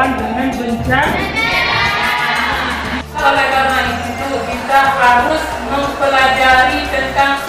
berhadapan dengan bencana. Oleh karena itu kita harus mempelajari tentang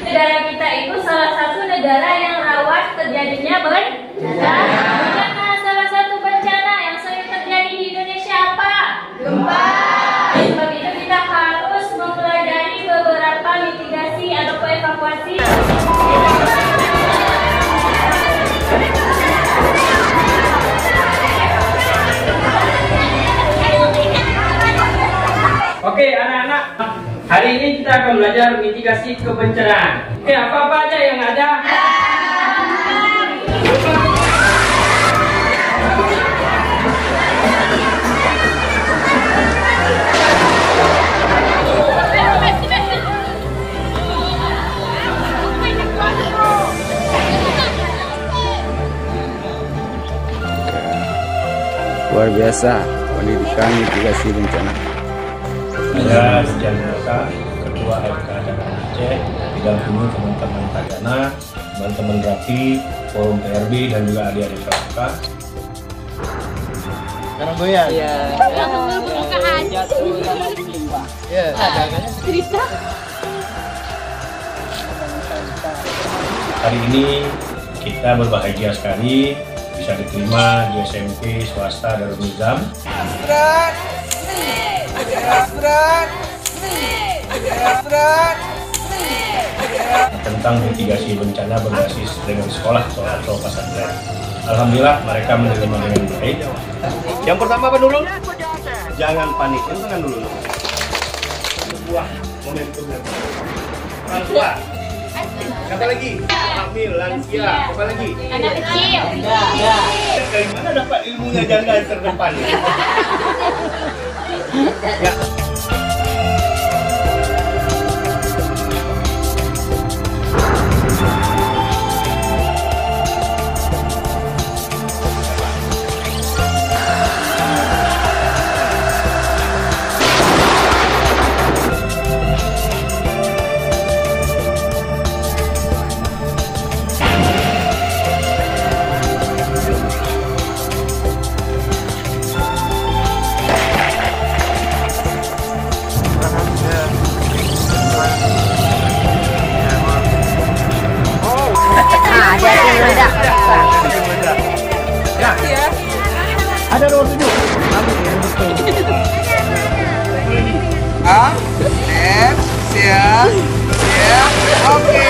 negara kita itu salah satu negara yang rawan terjadinya bencana. Salah satu bencana yang sering terjadi di Indonesia apa? Gempa. Sebab itu kita harus mempelajari beberapa mitigasi atau evakuasi. Oke anak-anak, hari ini kita akan belajar mitigasi kebencanaan. Oke, apa-apa aja yang ada? Luar biasa pendidikan mitigasi bencana. Saya Sejan Rosa, Ketua LK Tagana Aceh, didampingi teman-teman Tagana, teman-teman Rafi, Forum PRB dan juga adik-adik KPK. Sekarang goyang. Iya. Iya. Cerita. Hari ini kita berbahagia sekali bisa diterima di SMP swasta Darul Nizam. Tentang mitigasi bencana berbasis dengan sekolah atau pesantren. Alhamdulillah mereka menerima dengan baik. Yang pertama apa dulu? Jangan panik, itu kan dulu. Sebuah momentum yang orang tua. Apa lagi? Hamil, lansia, apa lagi? Anak kecil. Dari mana dapat ilmunya janda terdepan? Ya. Ada nomor 7. Siap, siap, oke.